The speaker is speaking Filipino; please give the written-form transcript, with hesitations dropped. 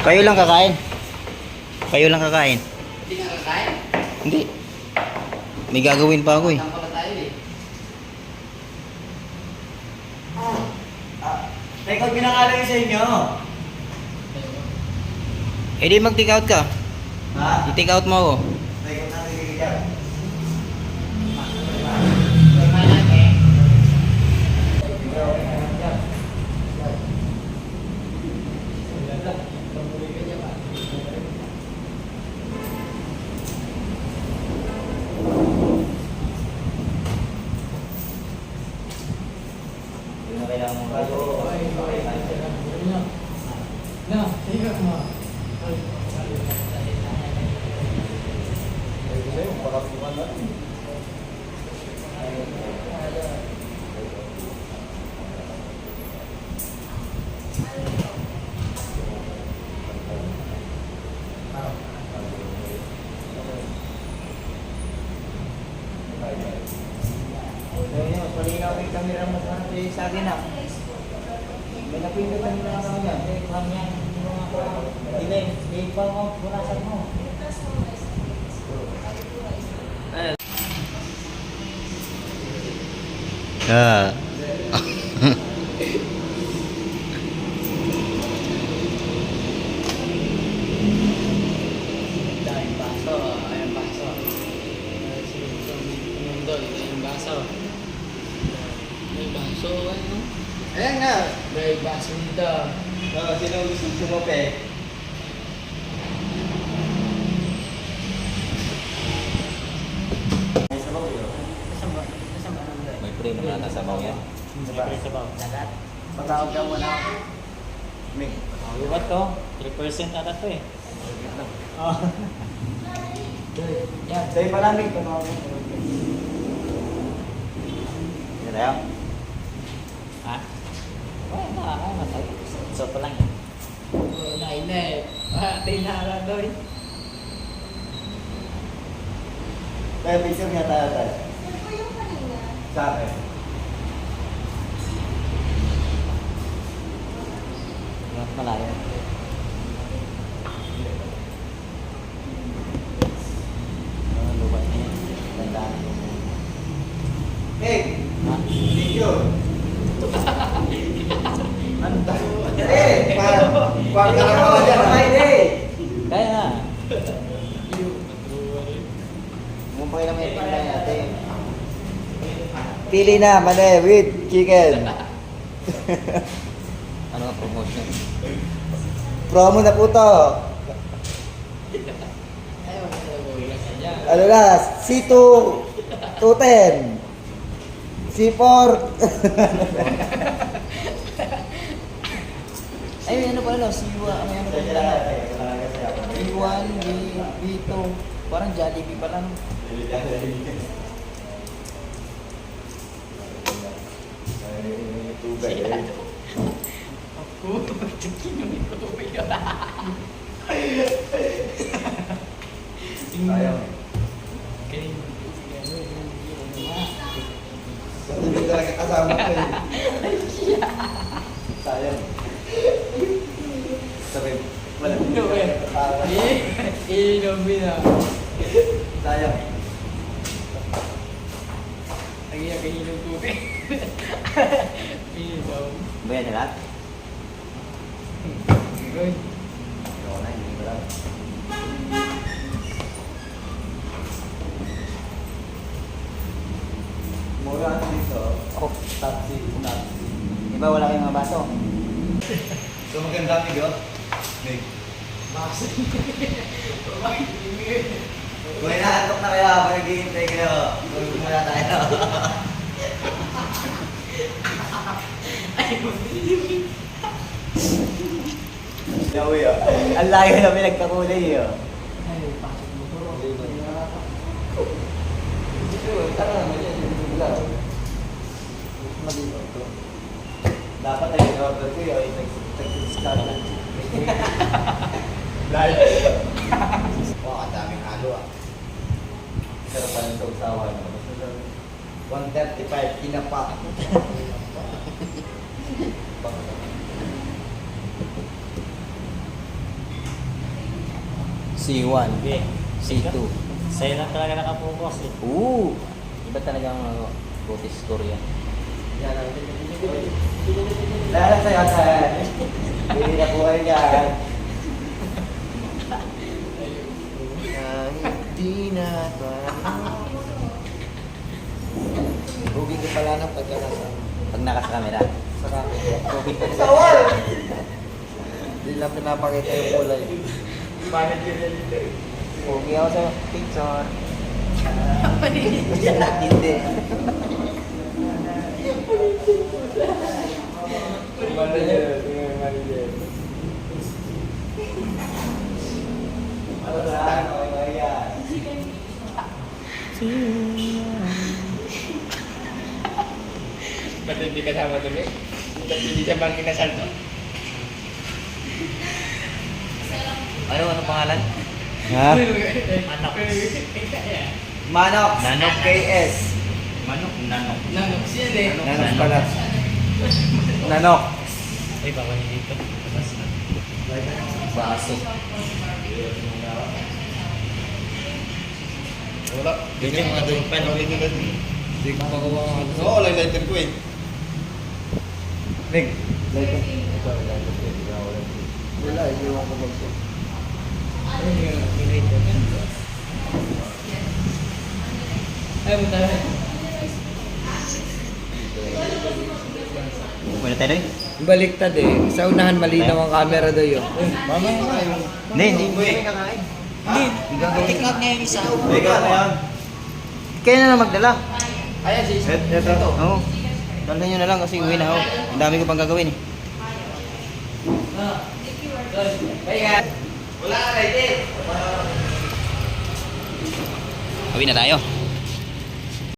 Kayo lang kakain. Kayo lang kakain. Hindi nga kakain. Hindi. May gagawin pa ako eh. Tama pala tayo eh. Teka, pinangalan sa inyo. Eh di mag-take out ka. Ha? I-take out mo ako. Teka, nakikita. Malinaw yung camera mo sa akin na. May napindutan mo na kami yan. Hindi pa mo, punasan mo. Ah. Daming baso. Ayan baso. Sumundol. Ayan baso. May baso. Ano? Ayan nga. May baso dito. Sino gusto sumape? May sabaw yun. May pre na nata sa baw yan. Lagat. Patawag ka muna. May. What to? 3% ata to eh. Yan. Sa'yo pa namin. Patawag mo. Yan tayo. Ha? Wala, matay. So pa lang eh. Nain na eh. Tinara doon. Kaya picture nga tayo tayo. Sa akin. Malayo. Lubat na yan. Tandaan ko. Hey! Ha? Picture! Ano tayo? Eh! Parang nakakawa dyan. Eh! Kaya na. Mumpay naman yung tindahan natin. Pili na, mane, with chicken. Ano ang promotion? Promo na po to. Ayaw ko na buhay ka dyan. Ano na, C2, 210. C4. Ay, may ano pala no? Siwa. May ano pala. B1, B2. Parang Jollibee pala no? Ako, tingin ko tubig ka. Sayang. Hindi talaga kasama ko eh. Sayang. Sabi, wala. Inom na. Sayang. Lagi na kahinom tubig. Inom. Ba yan lahat? Good. Ikaw na, hindi ko lang. Mura dito. Oh. Taxi. Di ba wala kayong mga baso? So maganda amigo. Mig. Bakit? Kung inaantok na kayo habang naghihintay kayo, tulog muna tayo. Yawi ah. Ang layo na pinagkakulay eh. Ay, pasok mo po. Dapat ay in-order ko yun, nag-discount lang. Live. Wow, ang daming halo ah. Sarap pa ng sausawan. 135, kinapa. C1, Hindi. C2. Sa'yo lang talaga nakapokus eh. Iba talaga ang mga Otis Korea. Dahil sa'yo, sir. Hindi na po kayo dyan. Hindi na Hugi ko pala ng pagkakasama. Pag nakakamera. Sa kakin. Hugi pa rin. Hindi lang pinapakita yung kulay. Hugi ako sa picture. Hindi. Ba't hindi kasama tuloy? Ba't hindi siya bang kinasal to? Ano pangalan? Ha? Manok. Manok. Nanok. KS. Manok, nanok. Nanok siya eh. Nanok pala. Nanok. Ay, baka hindi ito. Labas na. Baso. Wala. Ganyan mga doon pa. Hindi ko magawa ang ano. Oo, lighter ko eh. Meg. Wala, iiwan ko mag Ay, mo tayo. Wala tayo doon? Baliktad eh. Sa unahan malinaw ang camera doon yun. Mama nga yung... Hindi. Take out niya yung isa. Ikaw na yan. Kaya na lang magdala. Ayan, si Ito. Oo. Dalhin nyo na lang kasi uwi na ako. Ang dami ko pang gagawin eh. Bye, Uwi na tayo.